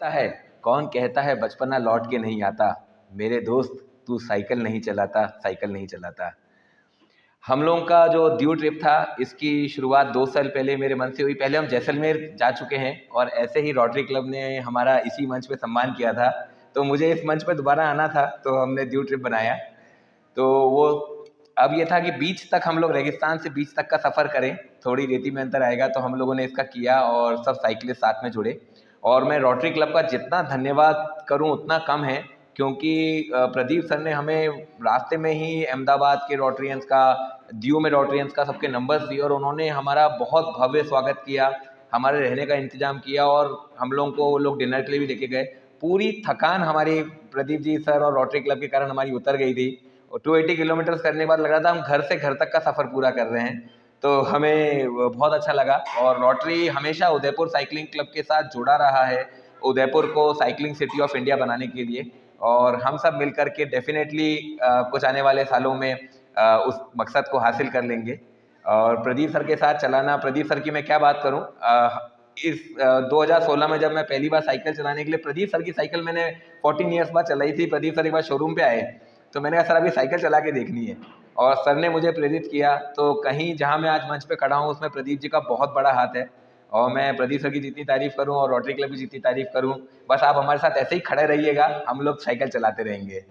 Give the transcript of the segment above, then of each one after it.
है कौन कहता है बचपना लौट के नहीं आता। मेरे दोस्त तू साइकिल नहीं चलाता, साइकिल नहीं चलाता। हम लोगों का जो दीव ट्रिप था इसकी शुरुआत 2 साल पहले मेरे मन से हुई। पहले हम जैसलमेर जा चुके हैं और ऐसे ही रोटरी क्लब ने हमारा इसी मंच पे सम्मान किया था, तो मुझे इस मंच पे दोबारा आना था, तो हमने दीव ट्रिप बनाया। तो वो अब ये था कि बीच तक हम लोग, रेगिस्तान से बीच तक का सफ़र करें, थोड़ी रेती में अंतर आएगा, तो हम लोगों ने इसका किया और सब साइकिलिस्ट साथ में जुड़े। और मैं रोटरी क्लब का जितना धन्यवाद करूं उतना कम है, क्योंकि प्रदीप सर ने हमें रास्ते में ही अहमदाबाद के रोटरियंस का, दीव में रोटरियंस का सबके नंबर्स दिए और उन्होंने हमारा बहुत भव्य स्वागत किया, हमारे रहने का इंतजाम किया और हम लोगों को वो लोग डिनर के लिए भी लेके गए। पूरी थकान हमारी प्रदीप जी सर और रोटरी क्लब के कारण हमारी उतर गई थी और 280 किलोमीटर करने के बाद लग रहा था हम घर से घर तक का सफ़र पूरा कर रहे हैं। तो हमें बहुत अच्छा लगा और रोटरी हमेशा उदयपुर साइकिलिंग क्लब के साथ जुड़ा रहा है, उदयपुर को साइकिलिंग सिटी ऑफ इंडिया बनाने के लिए। और हम सब मिलकर के डेफिनेटली कुछ आने वाले सालों में उस मकसद को हासिल कर लेंगे। और प्रदीप सर के साथ चलाना, प्रदीप सर की मैं क्या बात करूं, इस 2016 में जब मैं पहली बार साइकिल चलाने के लिए, प्रदीप सर की साइकिल मैंने 14 ईयर्स बाद चलाई थी। प्रदीप सर एक बार शोरूम पे आए तो मैंने कहा सर अभी साइकिल चला के देखनी है, और सर ने मुझे प्रेरित किया। तो कहीं जहां मैं आज मंच पे खड़ा हूं उसमें प्रदीप जी का बहुत बड़ा हाथ है, और मैं प्रदीप सर की जितनी तारीफ करूं और रोटरी क्लब की जितनी तारीफ करूं, बस आप हमारे साथ ऐसे ही खड़े रहिएगा, हम लोग साइकिल चलाते रहेंगे।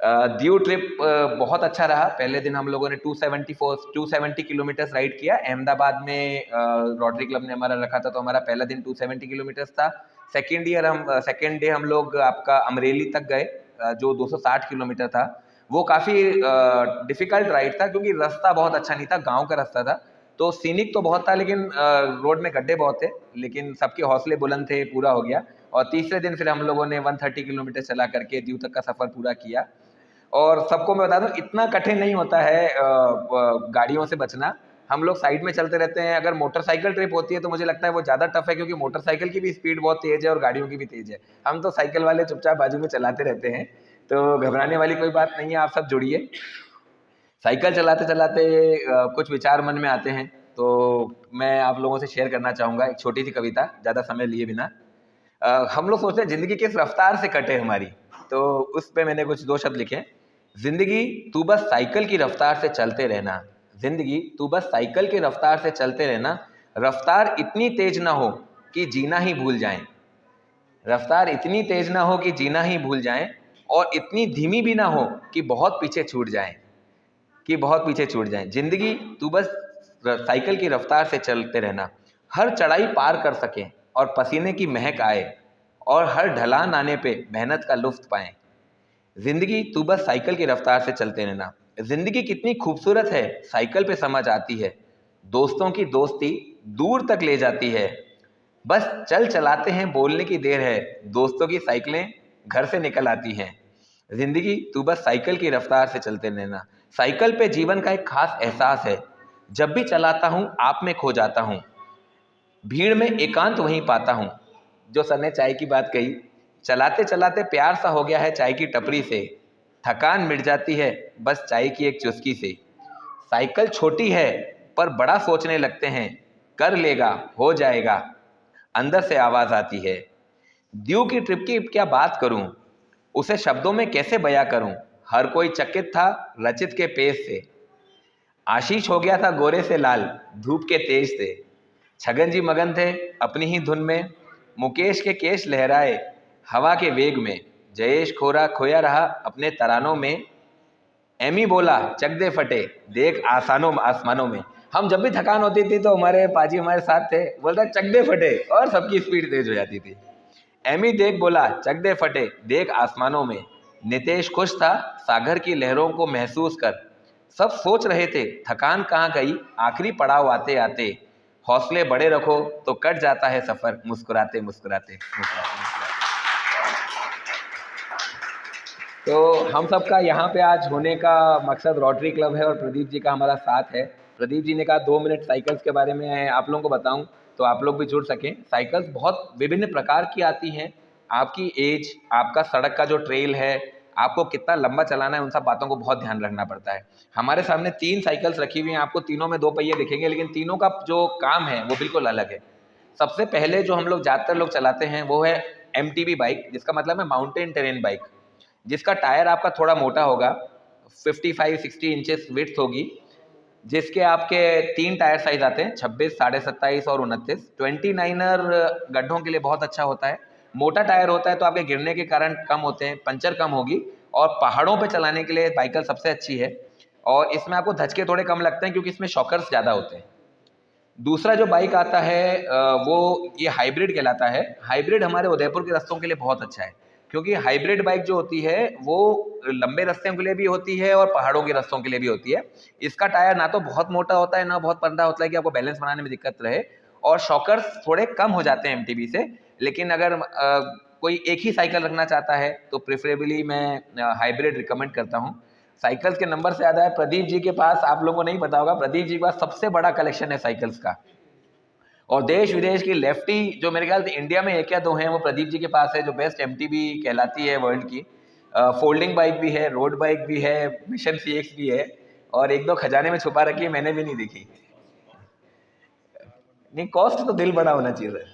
दीव ट्रिप बहुत अच्छा रहा। पहले दिन हम लोगों ने 270 किलोमीटर्स राइड किया। अहमदाबाद में रोटरी क्लब ने हमारा रखा था, तो हमारा पहला दिन 270 किलोमीटर्स था। सेकेंड डे हम लोग आपका अमरेली तक गए, जो 260 किलोमीटर था। वो काफ़ी डिफ़िकल्ट राइड था क्योंकि रास्ता बहुत अच्छा नहीं था, गांव का रास्ता था। तो सीनिक तो बहुत था लेकिन रोड में गड्ढे बहुत थे, लेकिन सबके हौसले बुलंद थे, पूरा हो गया। और तीसरे दिन फिर हम लोगों ने 130 किलोमीटर चला करके दीव तक का सफ़र पूरा किया। और सबको मैं बता दूं इतना कठिन नहीं होता है गाड़ियों से बचना। हम लोग साइड में चलते रहते हैं। अगर मोटरसाइकिल ट्रिप होती है तो मुझे लगता है वो ज़्यादा टफ है, क्योंकि मोटरसाइकिल की भी स्पीड बहुत तेज़ है और गाड़ियों की भी तेज़ है। हम तो साइकिल वाले चुपचाप बाजू में चलाते रहते हैं, तो घबराने वाली कोई बात नहीं है, आप सब जुड़िए। साइकिल चलाते चलाते कुछ विचार मन में आते हैं, तो मैं आप लोगों से शेयर करना चाहूँगा एक छोटी सी कविता, ज़्यादा समय लिए बिना। हम लोग सोचते हैं ज़िंदगी किस रफ्तार से कटे हमारी, तो उस पे मैंने कुछ 2 शब्द लिखे। ज़िंदगी तू बस साइकिल की रफ्तार से चलते रहना, ज़िंदगी तू बस साइकिल की रफ्तार से चलते रहना। रफ्तार इतनी तेज ना हो कि जीना ही भूल जाएं, रफ्तार इतनी तेज ना हो कि जीना ही भूल जाएं, और इतनी धीमी भी ना हो कि बहुत पीछे छूट जाएं, कि बहुत पीछे छूट जाएं। ज़िंदगी तू बस साइकिल की रफ्तार से चलते रहना, हर चढ़ाई पार कर सकें और पसीने की महक आए, और हर ढलान आने पे मेहनत का लुत्फ पाएं। ज़िंदगी तू बस साइकिल की रफ्तार से चलते रहना। ज़िंदगी कितनी खूबसूरत है साइकिल पे समझ आती है, दोस्तों की दोस्ती दूर तक ले जाती है। बस चल चलाते हैं बोलने की देर है, दोस्तों की साइकिलें घर से निकल आती हैं। ज़िंदगी तू बस साइकिल की रफ्तार से चलते रहना। साइकिल पे जीवन का एक खास एहसास है, जब भी चलाता हूँ आप में खो जाता हूँ, भीड़ में एकांत वहीं पाता हूँ। जो सर ने चाय की बात कही, चलाते चलाते प्यार सा हो गया है चाय की टपरी से, थकान मिट जाती है बस चाय की एक चुस्की से। साइकिल छोटी है पर बड़ा सोचने लगते हैं, कर लेगा हो जाएगा अंदर से आवाज़ आती है। दीव की ट्रिप की क्या बात करूं, उसे शब्दों में कैसे बयां करूं। हर कोई चकित था रचित के पेश से, आशीष हो गया था गोरे से लाल धूप के तेज से। छगन जी मगन थे अपनी ही धुन में, मुकेश के केश लहराए हवा के वेग में। जयेश खोरा खोया रहा अपने तरानों में, एमी बोला चक दे फटे देख आसमानों में। हम जब भी थकान होती थी तो हमारे पाजी हमारे साथ थे, बोलता चक दे फटे, और सबकी स्पीड तेज हो जाती थी। एमी देख बोला चक दे फटे देख आसमानों में। नितेश खुश था सागर की लहरों को महसूस कर। सब सोच रहे थे थकान कहाँ गई आखिरी पड़ाव आते आते। हौसले बड़े रखो तो कट जाता है सफर मुस्कुराते मुस्कुराते मुस्कुराते। तो हम सबका यहाँ पे आज होने का मकसद रोटरी क्लब है और प्रदीप जी का हमारा साथ है। प्रदीप जी ने कहा 2 मिनट साइकिल्स के बारे में आप लोगों को बताऊं तो आप लोग भी जुड़ सकें। साइकिल्स बहुत विभिन्न प्रकार की आती हैं, आपकी एज, आपका सड़क का जो ट्रेल है, आपको कितना लंबा चलाना है, उन सब बातों को बहुत ध्यान रखना पड़ता है। हमारे सामने 3 साइकिल्स रखी हुई हैं, आपको तीनों में 2 पहिए दिखेंगे, लेकिन तीनों का जो काम है वो बिल्कुल अलग है। सबसे पहले जो हम लोग ज़्यादातर लोग चलाते हैं वो है MTB बाइक, जिसका मतलब है माउंटेन टेरेन बाइक, जिसका टायर आपका थोड़ा मोटा होगा, 55-60 इंचेस विड्थ होगी, जिसके आपके 3 टायर साइज आते हैं, 26, 27.5 और 29। 29er गड्ढों के लिए बहुत अच्छा होता है। मोटा टायर होता है तो आपके गिरने के कारण कम होते हैं, पंचर कम होगी, और पहाड़ों पे चलाने के लिए बाइकल सबसे अच्छी है। और इसमें आपको धचके थोड़े कम लगते हैं क्योंकि इसमें शॉकर्स ज़्यादा होते हैं। दूसरा जो बाइक आता है वो ये हाइब्रिड कहलाता है। हाइब्रिड हमारे उदयपुर के रास्तों के लिए बहुत अच्छा है, क्योंकि हाइब्रिड बाइक जो होती है वो लंबे रास्तों के लिए भी होती है और पहाड़ों के रास्तों के लिए भी होती है। इसका टायर ना तो बहुत मोटा होता है ना बहुत पतला होता है कि आपको बैलेंस बनाने में दिक्कत रहे, और शॉकर्स थोड़े कम हो जाते हैं MTB से। लेकिन अगर कोई एक ही साइकिल रखना चाहता है तो प्रेफरेबली मैं हाइब्रिड रिकमेंड करता हूँ। साइकिल्स के नंबर से याद आया, प्रदीप जी के पास, आप लोगों को नहीं पता होगा, प्रदीप जी के पास सबसे बड़ा कलेक्शन है साइकिल्स का, और देश विदेश की लेफ्टी जो मेरे ख्याल से इंडिया में एक या दो हैं वो प्रदीप जी के पास है, जो बेस्ट MTB कहलाती है वर्ल्ड की। फोल्डिंग बाइक भी है, रोड बाइक भी है, मिशन CX भी है, और एक दो खजाने में छुपा रखी है, मैंने भी नहीं देखी। नहीं, कॉस्ट तो दिल बड़ा होना चाहिए।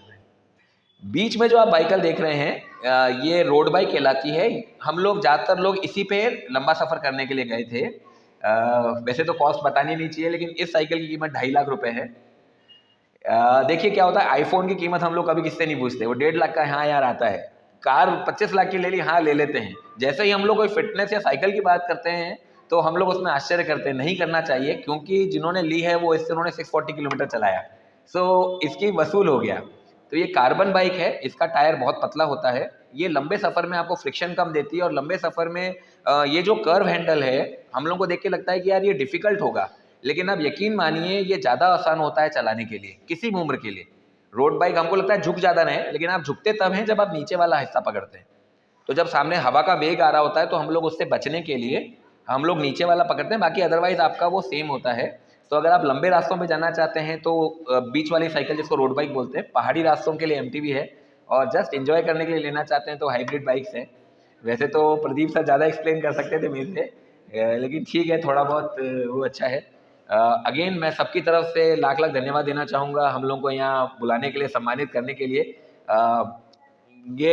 बीच में जो आप बाइकल देख रहे हैं ये रोड बाइक कहलाती है। हम लोग ज़्यादातर लोग इसी पे लंबा सफ़र करने के लिए गए थे। वैसे तो कॉस्ट बतानी नहीं चाहिए, लेकिन इस साइकिल की कीमत 2.5 लाख रुपए है। देखिए क्या होता है, आईफोन की कीमत हम लोग कभी किससे नहीं पूछते, वो 1.5 लाख का हाँ यार आता है। कार 25 लाख की ले ली, हाँ ले लेते हैं। जैसे ही हम लोग कोई फिटनेस या साइकिल की बात करते हैं तो हम लोग उसमें आश्चर्य करते हैं, नहीं करना चाहिए, क्योंकि जिन्होंने ली है वो इससे उन्होंने 640 किलोमीटर चलाया, सो इसकी वसूल हो गया। तो ये कार्बन बाइक है, इसका टायर बहुत पतला होता है, ये लंबे सफ़र में आपको फ्रिक्शन कम देती है, और लंबे सफ़र में ये जो कर्व हैंडल है हम लोग को देख के लगता है कि यार ये डिफ़िकल्ट होगा, लेकिन आप यकीन मानिए ये ज़्यादा आसान होता है चलाने के लिए, किसी भी उम्र के लिए। रोड बाइक हमको लगता है झुक ज़्यादा रहे, लेकिन आप झुकते तब हैं जब आप नीचे वाला हिस्सा पकड़ते हैं। तो जब सामने हवा का वेग आ रहा होता है तो हम लोग उससे बचने के लिए हम लोग नीचे वाला पकड़ते हैं, बाकी अदरवाइज आपका वो सेम होता है। तो अगर आप लंबे रास्तों में जाना चाहते हैं तो बीच वाली साइकिल, जिसको रोड बाइक बोलते हैं, पहाड़ी रास्तों के लिए MTB है, और जस्ट एंजॉय करने के लिए लेना चाहते हैं तो हाइब्रिड बाइक्स हैं। वैसे तो प्रदीप सर ज़्यादा एक्सप्लेन कर सकते थे मेरे से, लेकिन ठीक है, थोड़ा बहुत वो अच्छा है। अगेन मैं सबकी तरफ से लाख लाख धन्यवाद देना चाहूँगा हम लोग को यहाँ बुलाने के लिए, सम्मानित करने के लिए। ये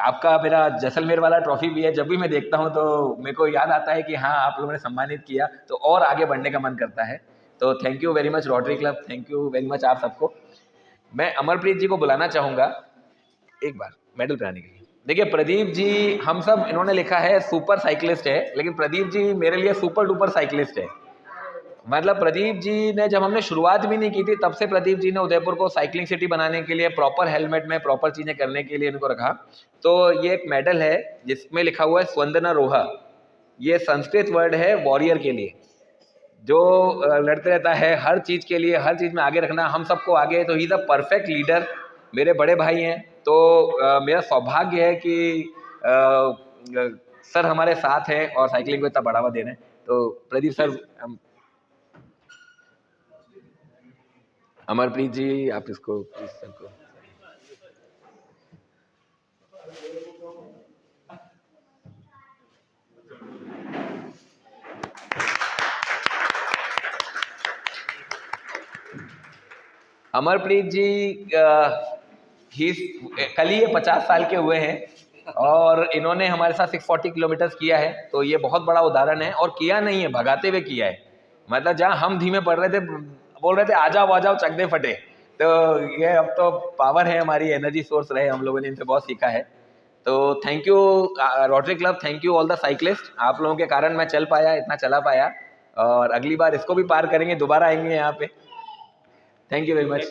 आपका मेरा जैसलमेर वाला ट्रॉफी भी है, जब भी मैं देखता हूँ तो मेरे को याद आता है कि हाँ आप लोगों ने सम्मानित किया, तो और आगे बढ़ने का मन करता है। तो thank you very much rotary club, thank you very much आप सबको। मैं अमरप्रीत जी को बुलाना चाहूँगा एक बार मेडल पिलाने के लिए। देखिए प्रदीप जी, हम सब, इन्होंने लिखा है सुपर साइकिलिस्ट है, लेकिन प्रदीप जी मेरे लिए सुपर डुपर साइकिलिस्ट है। मतलब प्रदीप जी ने, जब हमने शुरुआत भी नहीं की थी तब से प्रदीप जी ने उदयपुर को साइकिलिंग सिटी बनाने के लिए, प्रॉपर हेलमेट में प्रॉपर चीज़ें करने के लिए इनको रखा। तो ये एक मेडल है जिसमें लिखा हुआ है स्वंदना रोहा। ये संस्कृत वर्ड है वॉरियर के लिए, जो लड़ते रहता है हर चीज़ के लिए, हर चीज़ में आगे रखना हम सबको आगे। तो he is a perfect leader, मेरे बड़े भाई हैं। तो मेरा सौभाग्य है कि सर हमारे साथ हैं और साइकिलिंग को इतना बढ़ावा दे रहे हैं। तो प्रदीप सर, अमरप्रीत जी आप इसको प्लीज सर को। अमरप्रीत जी कल ही ये 50 साल के हुए हैं और इन्होंने हमारे साथ 640 किलोमीटर किया है। तो ये बहुत बड़ा उदाहरण है, और किया नहीं है, भगाते हुए किया है। मतलब जहाँ हम धीमे पड़ रहे थे, बोल रहे थे आ जाओ चक दे फटे, तो ये अब तो पावर है हमारी, एनर्जी सोर्स रहे, हम लोगों ने इनसे बहुत सीखा है। तो thank you rotary club, thank you all the cyclist, आप लोगों के कारण मैं चल पाया, इतना चला पाया, और अगली बार इसको भी पार करेंगे, दोबारा आएंगे यहाँ पे। Thank you very much.